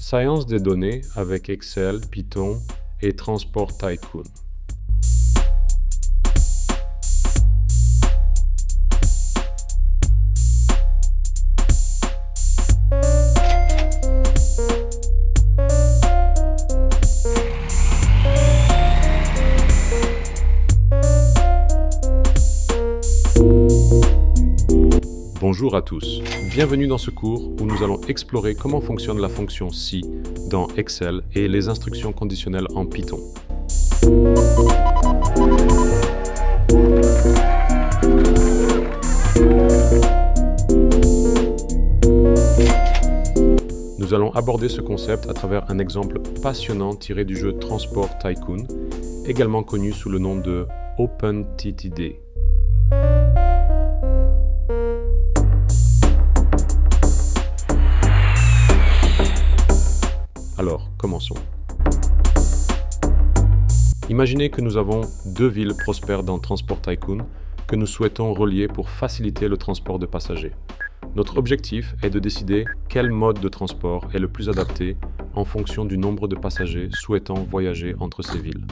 Science des données avec Excel, Python et Transport Tycoon. Bonjour à tous, bienvenue dans ce cours où nous allons explorer comment fonctionne la fonction si dans Excel et les instructions conditionnelles en Python. Nous allons aborder ce concept à travers un exemple passionnant tiré du jeu Transport Tycoon, également connu sous le nom de OpenTTD. Alors, commençons. Imaginez que nous avons deux villes prospères dans Transport Tycoon que nous souhaitons relier pour faciliter le transport de passagers. Notre objectif est de décider quel mode de transport est le plus adapté en fonction du nombre de passagers souhaitant voyager entre ces villes.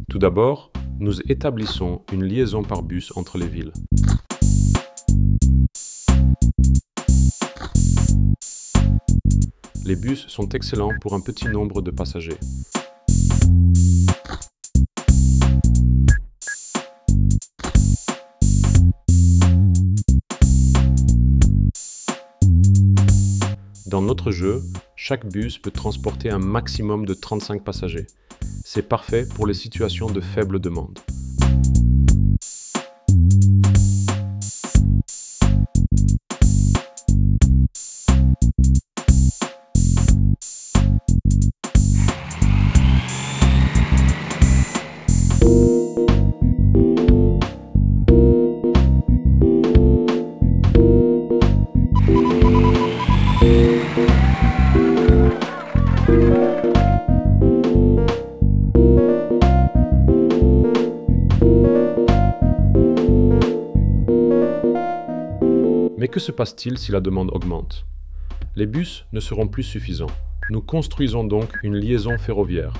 Tout d'abord, nous établissons une liaison par bus entre les villes. Les bus sont excellents pour un petit nombre de passagers. Dans notre jeu, chaque bus peut transporter un maximum de 35 passagers. C'est parfait pour les situations de faible demande. Mais que se passe-t-il si la demande augmente? Les bus ne seront plus suffisants. Nous construisons donc une liaison ferroviaire.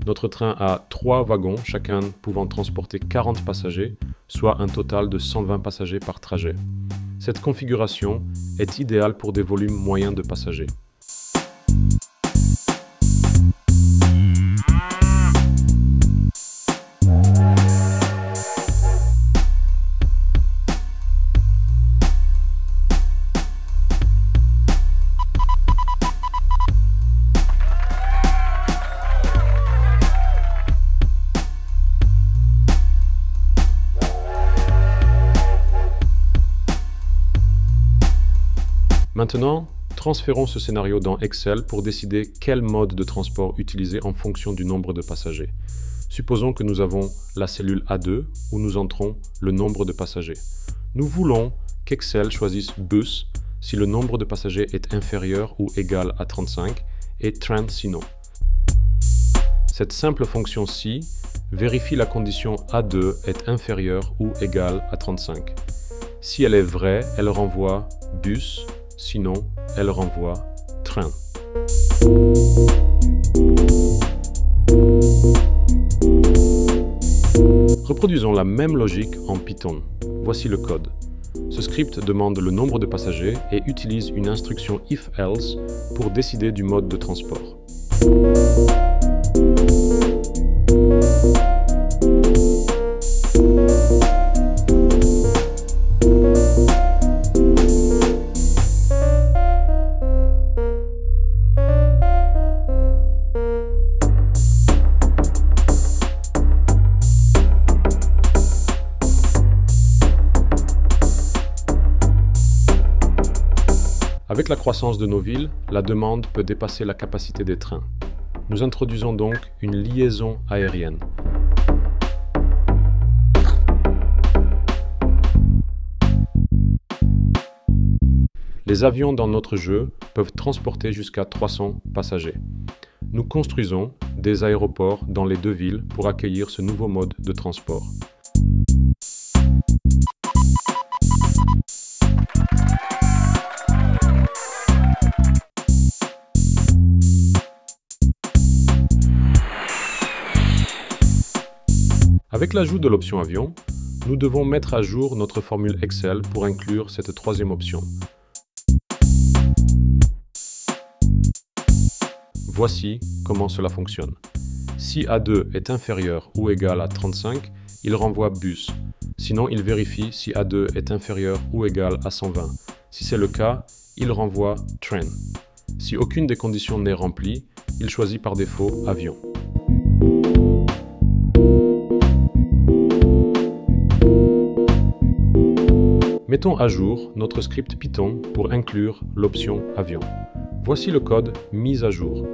Notre train a 3 wagons, chacun pouvant transporter 40 passagers, soit un total de 120 passagers par trajet. Cette configuration est idéale pour des volumes moyens de passagers. Maintenant, transférons ce scénario dans Excel pour décider quel mode de transport utiliser en fonction du nombre de passagers. Supposons que nous avons la cellule A2 où nous entrons le nombre de passagers. Nous voulons qu'Excel choisisse bus si le nombre de passagers est inférieur ou égal à 35 et train sinon. Cette simple fonction si vérifie la condition A2 est inférieure ou égale à 35. Si elle est vraie, elle renvoie bus. Sinon, elle renvoie train. Reproduisons la même logique en Python. Voici le code. Ce script demande le nombre de passagers et utilise une instruction if-else pour décider du mode de transport. Avec la croissance de nos villes, la demande peut dépasser la capacité des trains. Nous introduisons donc une liaison aérienne. Les avions dans notre jeu peuvent transporter jusqu'à 300 passagers. Nous construisons des aéroports dans les deux villes pour accueillir ce nouveau mode de transport. Avec l'ajout de l'option avion, nous devons mettre à jour notre formule Excel pour inclure cette troisième option. Voici comment cela fonctionne. Si A2 est inférieur ou égal à 35, il renvoie bus. Sinon, il vérifie si A2 est inférieur ou égal à 120. Si c'est le cas, il renvoie train. Si aucune des conditions n'est remplie, il choisit par défaut avion. Mettons à jour notre script Python pour inclure l'option avion. Voici le code mis à jour.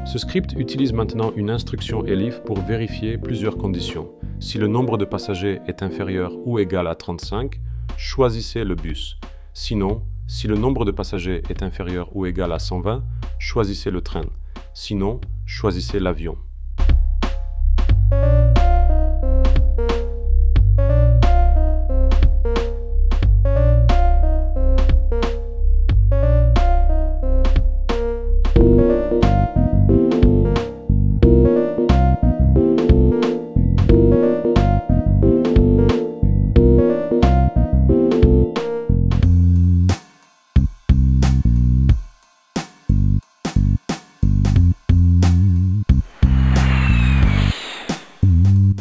Ce script utilise maintenant une instruction elif pour vérifier plusieurs conditions. Si le nombre de passagers est inférieur ou égal à 35, choisissez le bus. Sinon, si le nombre de passagers est inférieur ou égal à 120, choisissez le train. Sinon, choisissez l'avion.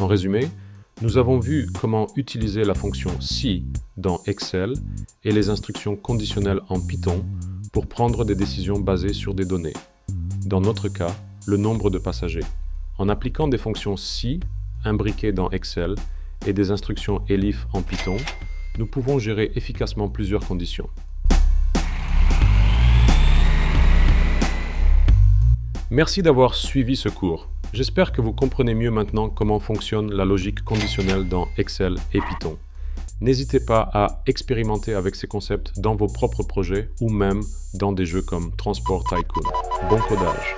En résumé, nous avons vu comment utiliser la fonction si dans Excel et les instructions conditionnelles en Python pour prendre des décisions basées sur des données. Dans notre cas, le nombre de passagers. En appliquant des fonctions si imbriquées dans Excel et des instructions elif en Python, nous pouvons gérer efficacement plusieurs conditions. Merci d'avoir suivi ce cours. J'espère que vous comprenez mieux maintenant comment fonctionne la logique conditionnelle dans Excel et Python. N'hésitez pas à expérimenter avec ces concepts dans vos propres projets ou même dans des jeux comme Transport Tycoon. Bon codage!